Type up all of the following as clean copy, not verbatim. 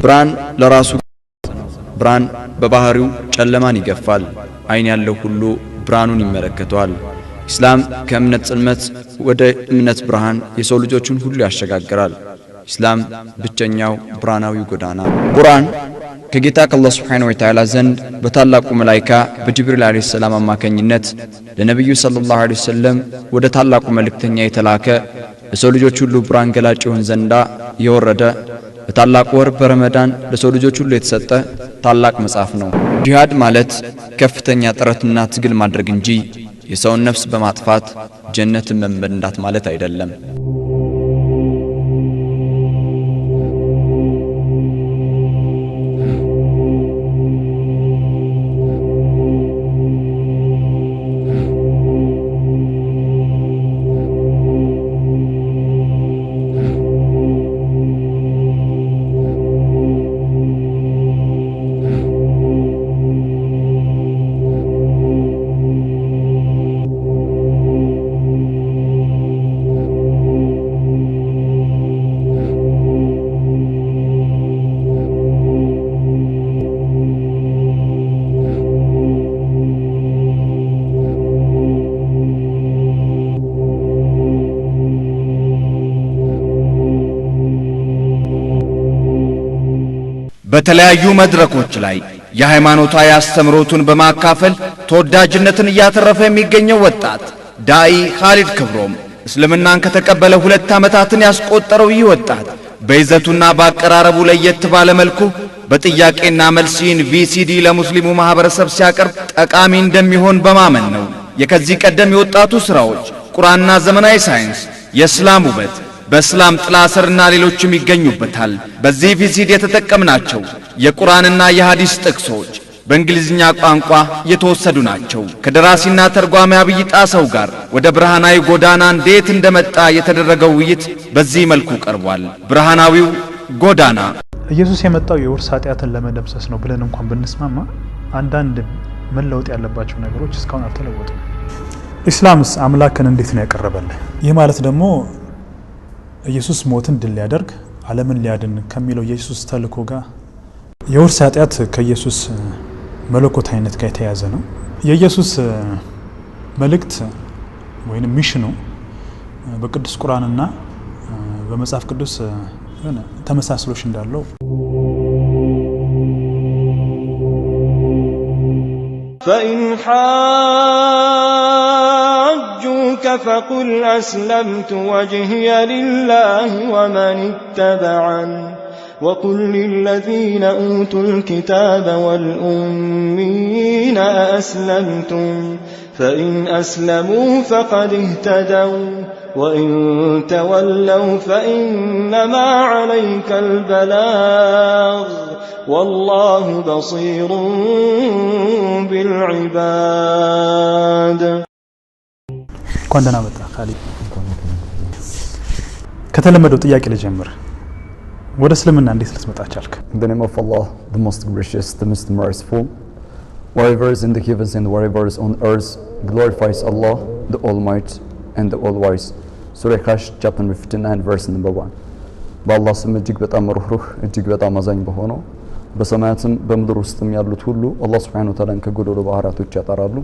ብርሃን ለራሱ ብርሃን በባህሪው ጨለማን ይገፋል። አይን ያለው ሁሉ ብርሃኑን ይመለከተዋል። ኢስላም ከእምነት ጽልመት ወደ እምነት ብርሃን የሰው ልጆችን ሁሉ ያሸጋግራል። ኢስላም ብቸኛው ብርሃናዊ ጎዳና። ቁርአን ከጌታ ከአላህ ሱብሓነሁ ወተዓላ ዘንድ በታላቁ መላእክት በጅብሪል አለይሂ ሰላም አማካኝነት ለነብዩ ሰለላሁ ዐለይሂ ወሰለም ወደ ታላቁ መልእክተኛ የተላከ ለሰው ልጆች ሁሉ ብርሃን ገላጭ ይሆን ዘንዳ የወረደ በታላቁ ወር በረመዳን ለሰው ልጆች ሁሉ የተሰጠ ታላቅ መጽሐፍ ነው። ጂሃድ ማለት ከፍተኛ ጥረትና ትግል ማድረግ እንጂ የሰውን ነፍስ በማጥፋት ጀነትን መመንዳት ማለት አይደለም። በተለያዩ መድረኮች ላይ የሃይማኖታዊ አስተምሮቱን በማካፈል ተወዳጅነትን እያተረፈ የሚገኘው ወጣት ዳኢ ኻሊድ ክብሮም እስልምናን ከተቀበለ 2 ዓመታትን ያስቆጠረው ይህ ወጣት በይዘቱና በአቀራረቡ ለየት ባለ መልኩ በጥያቄና መልሲን ቪሲዲ ለሙስሊሙ ማህበረሰብ ሲያቀርብ ጠቃሚ እንደሚሆን በማመን ነው። የከዚህ ቀደም የወጣቱ ስራዎች ቁርአንና ዘመናዊ ሳይንስ፣ የእስላም ውበት፣ በእስላም ጥላ ስርና ሌሎችም ይገኙበታል። በዚህ ቪሲዲ የተጠቀምናቸው የቁርአንና የሐዲስ ጥቅሶች በእንግሊዝኛ ቋንቋ የተወሰዱ ናቸው። ከደራሲና ተርጓሚ አብይ ጣሰው ጋር ወደ ብርሃናዊ ጎዳና እንዴት እንደመጣ የተደረገው ውይይት በዚህ መልኩ ቀርቧል። ብርሃናዊው ጎዳና። ኢየሱስ የመጣው የውርስ ኃጢአትን ለመደምሰስ ነው ብለን እንኳን ብንስማማ አንዳንድ መለወጥ ያለባቸው ነገሮች እስካሁን አልተለወጡም። ኢስላምስ አምላክን እንዴት ነው ያቀረበልህ? ይህ ማለት ደግሞ ኢየሱስ ሞትን ድል ሊያደርግ ዓለምን ሊያድን ከሚለው የኢየሱስ ተልእኮ ጋር የውርስ ኃጢአት ከኢየሱስ መለኮታዊነት ጋር የተያያዘ ነው። የኢየሱስ መልእክት ወይንም ሚሽኑ በቅዱስ ቁርአንና በመጽሐፍ ቅዱስ ተመሳስሎሽ እንዳለው فإن حاجوك فقل أسلمت وجهي لله ومن اتبعني وقل للذين أوتوا الكتاب والأمين أأسلمتم فإن أسلموا فقد اهتدوا وإن تولوا فإنما عليك البلاغ والله بصير بالعباد. كوندنا متى خالد ከተለመደው ጥያቄ ልጀምር። ወደ እስልምና እንዴት ልትመጣ ቻልክ? In the name of Allah, the most gracious, the most merciful. Whatever is in the heavens and whatever is on earth glorifies Allah, the Almighty and the All-Wise. Surah Kash, chapter 59, verse number 1. በአላህ ስም እጅግ በጣም ሩህሩህ እጅግ በጣም አዛኝ በሆነው በሰማያትም በምድር ውስጥም ያሉት ሁሉ አላህ Subhanahu Wa Ta'ala ከጎደሎ ባህሪያቶች ያጠራሉ።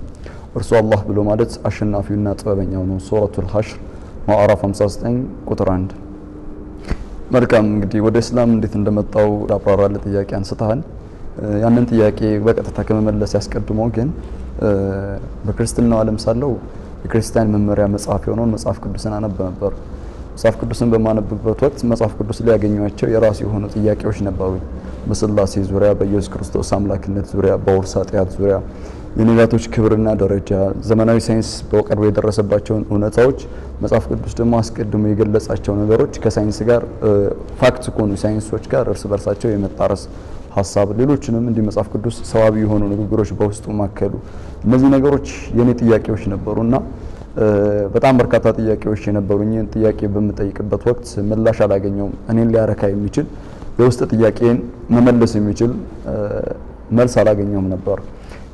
እርሱ አላህ ብሎ ማለት አሸናፊውና ጥበበኛው ነው። ሱረቱል ሐሽር ማዕራፍ 59 ቁጥር 1። መልካም እንግዲህ ወደ እስላም እንዴት እንደመጣው አብራራለ ጥያቄ አንስተሃል። ያንን ጥያቄ በቀጥታ ከመመለስ ያስቀድመው ግን በክርስትናው ዓለም ሳለው የክርስቲያን መመሪያ መጽሐፍ የሆነውን መጽሐፍ ቅዱስን አነብ ነበር። መጽሐፍ ቅዱስን በማነብበት ወቅት መጽሐፍ ቅዱስ ላይ ያገኘኋቸው የራሱ የሆኑ ጥያቄዎች ነበሩ። በስላሴ ዙሪያ፣ በኢየሱስ ክርስቶስ አምላክነት ዙሪያ፣ በውርስ ኃጢአት ዙሪያ፣ የነቢያቶች ክብርና ደረጃ፣ ዘመናዊ ሳይንስ በቅርቡ የደረሰባቸውን እውነታዎች መጽሐፍ ቅዱስ ደግሞ አስቀድሞ የገለጻቸው ነገሮች ከሳይንስ ጋር ፋክት ከሆኑ ሳይንሶች ጋር እርስ በርሳቸው የመጣረስ ሐሳብ፣ ሌሎችንም እንዲህ መጽሐፍ ቅዱስ ሰዋቢ የሆኑ ንግግሮች በውስጡ ማከሉ፣ እነዚህ ነገሮች የኔ ጥያቄዎች ነበሩና በጣም በርካታ ጥያቄዎች የነበሩኝ ጥያቄ በመጠይቅበት ወቅት ምላሽ አላገኘውም። እኔን ሊያረካ የሚችል የውስጥ ጥያቄን መመለስ የሚችል መልስ አላገኘውም ነበር።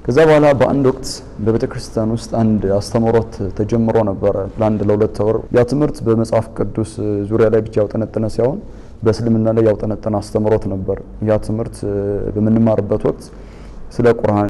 ከዛ በኋላ በአንድ ወቅት በቤተክርስቲያን ውስጥ አንድ አስተምሮት ተጀምሮ ነበር ለአንድ ለሁለት ወር። ያ ትምህርት በመጽሐፍ ቅዱስ ዙሪያ ላይ ብቻ ያውጠነጠነ ሳይሆን በእስልምና ላይ ያውጠነጠነ አስተምሮት ነበር ያ ትምህርት በምንማርበት ወቅት ስለ ቁርአን